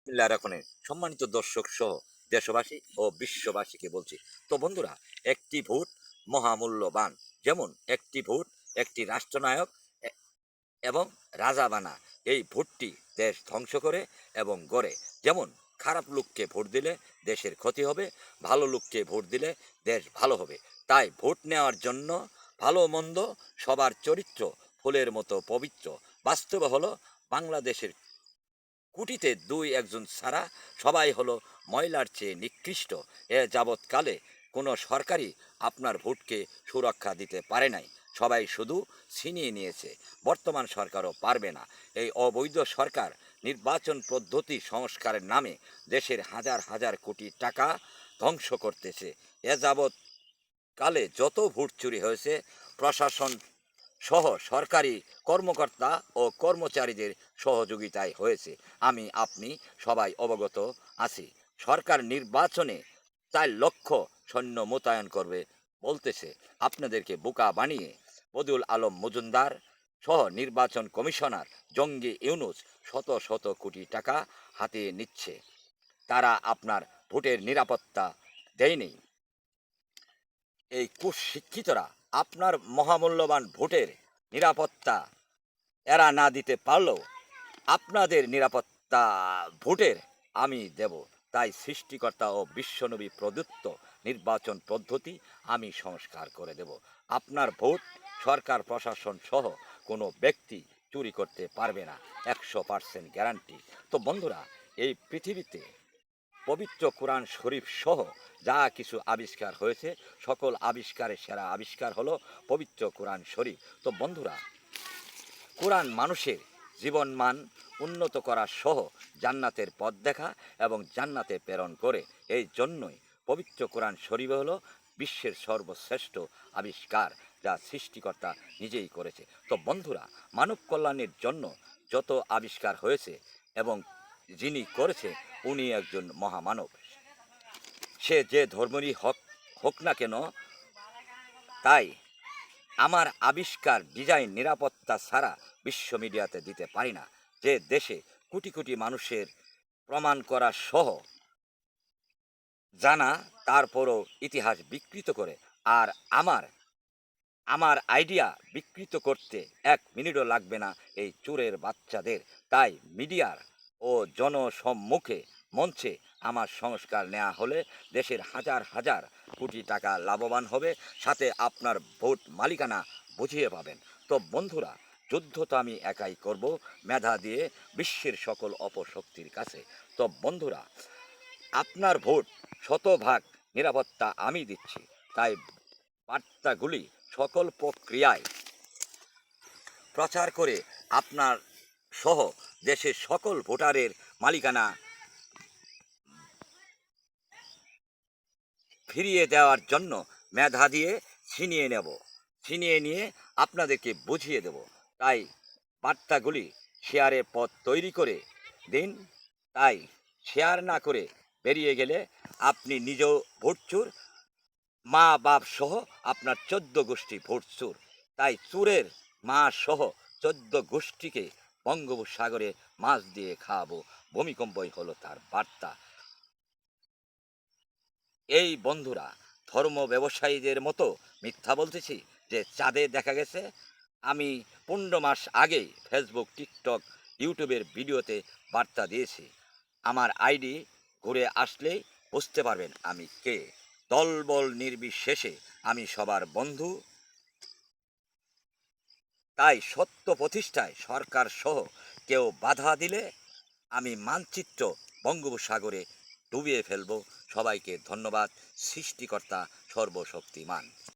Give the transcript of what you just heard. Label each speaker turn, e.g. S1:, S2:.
S1: রাখনের সম্মানিত দর্শক সহ দেশবাসী ও বিশ্ববাসীকে বলছি, তো বন্ধুরা, একটি ভোট মহামূল্যবান। যেমন একটি ভোট একটি রাষ্ট্রনায়ক এ- এবং রাজা বানা। এই ভোটটি দেশ ধ্বংস করে এবং গড়ে। যেমন খারাপ লোককে ভোট দিলে দেশের ক্ষতি হবে, ভালো লোককে ভোট দিলে দেশ ভালো হবে। তাই ভোট নেওয়ার জন্য ভালো মন্দ সবার চরিত্র ফুলের মতো পবিত্র। বাস্তবে হলো বাংলাদেশের কুটিতে দুই একজন ছাড়া সবাই হলো ময়লার চেয়ে নিকৃষ্ট। এ যাবৎকালে কোনো সরকারই আপনার ভোটকে সুরক্ষা দিতে পারে নাই। সবাই শুধু ছিনিয়ে নিয়েছে। বর্তমান সরকারও পারবে না। এই অবৈধ সরকার নির্বাচন পদ্ধতি সংস্কারের নামে দেশের হাজার হাজার কোটি টাকা ধ্বংস করতেছে। এ যাবৎ কালে যত ভোট চুরি হয়েছে, প্রশাসন সহ সরকারি কর্মকর্তা ও কর্মচারীদের সহযোগিতায় হয়েছে। আমি আপনি সবাই অবগত আছি। সরকার নির্বাচনে 4 লক্ষ সৈন্য মোতায়েন করবে বলতেছে। আপনাদেরকে বোকা বানিয়ে বদিউল আলম মজুমদার সহ নির্বাচন কমিশনার জঙ্গি ইউনুস শত শত কোটি টাকা হাতিয়ে নিচ্ছে। তারা আপনার ভোটের নিরাপত্তা দেয়নি। এই কুশিক্ষিতরা আপনার মহামূল্যবান ভোটের নিরাপত্তা এরা না দিতে পারলেও আপনাদের নিরাপত্তা ভোটের আমি দেব। তাই সৃষ্টিকর্তা ও বিশ্বনবী প্রদত্ত নির্বাচন পদ্ধতি আমি সংস্কার করে দেব। আপনার ভোট সরকার প্রশাসন সহ কোনো ব্যক্তি চুরি করতে পারবে না, 100% গ্যারান্টি। তো বন্ধুরা, এই পৃথিবীতে পবিত্র কোরআন শরীফ সহ যা কিছু আবিষ্কার হয়েছে, সকল আবিষ্কারের সেরা আবিষ্কার হলো পবিত্র কোরআন শরীফ। তো বন্ধুরা, কোরআন মানুষের জীবনমান উন্নত করা সহ জান্নাতের পথ দেখা এবং জান্নাতে প্রেরণ করে। এই জন্যই পবিত্র কোরআন শরীফ হলো বিশ্বের সর্বশ্রেষ্ঠ আবিষ্কার, যা সৃষ্টিকর্তা নিজেই করেছে। তো বন্ধুরা, মানব কল্যাণের জন্য যত আবিষ্কার হয়েছে এবং যিনি করেছে উনি একজন মহামানব। সে যে ধর্মেরই হোক না কেন, তাই আমার আবিষ্কার ডিজাইন নিরাপত্তা ছাড়া বিশ্ব মিডিয়াতে দিতে পারি না। যে দেশে কোটি কোটি মানুষের প্রমাণ করা সহ জানা, তারপরও ইতিহাস বিকৃত করে। আর আমার আমার আইডিয়া বিকৃত করতে 1 মিনিটও লাগবে না এই চোরের বাচ্চাদের। তাই মিডিয়ার ও জনসম্মুখে মঞ্চে আমার সংস্কার নেওয়া হলে দেশের হাজার হাজার কোটি টাকা লাভবান হবে, সাথে আপনার ভোট মালিকানা বুঝিয়ে পাবেন। তো বন্ধুরা, যুদ্ধ তো আমি একাই করব, মেধা দিয়ে বিশ্বের সকল অপশক্তির কাছে। তো বন্ধুরা, আপনার ভোট শতভাগ নিরাপত্তা আমি দিচ্ছি। তাই বার্তাগুলি সকল প্রক্রিয়ায় প্রচার করে আপনার সহ দেশের সকল ভোটারের মালিকানা ফিরিয়ে দেওয়ার জন্য মেধা দিয়ে ছিনিয়ে নেব, ছিনিয়ে নিয়ে আপনাদেরকে বুঝিয়ে দেব। তাই বার্তাগুলি শেয়ারের পথ তৈরি করে দিন। তাই শেয়ার না করে বেরিয়ে গেলে আপনি নিজেও ভোট চোর, মা বাপ সহ আপনার 14 গোষ্ঠী ভোট চোর। তাই চোরের মা সহ 14 গোষ্ঠীকে বঙ্গোপসাগরে মাছ দিয়ে খাওয়াবো, ভূমিকম্পই হলো তার বার্তা। এই বন্ধুরা, ধর্ম ব্যবসায়ীদের মতো মিথ্যা বলতেছি যে চাঁদে দেখা গেছে? আমি 15 মাস আগেই ফেসবুক, টিকটক, ইউটিউবের ভিডিওতে বার্তা দিয়েছি। আমার আইডি ঘুরে আসলেই বুঝতে পারবেন আমি কে। দলবল নির্বিশেষে আমি সবার বন্ধু। তাই সত্য প্রতিষ্ঠায় সরকার সহ কেউ বাধা দিলে আমি মানচিত্র বঙ্গোপসাগরে ডুবিয়ে ফেলব। সবাইকে ধন্যবাদ। সৃষ্টিকর্তা সর্বশক্তিমান।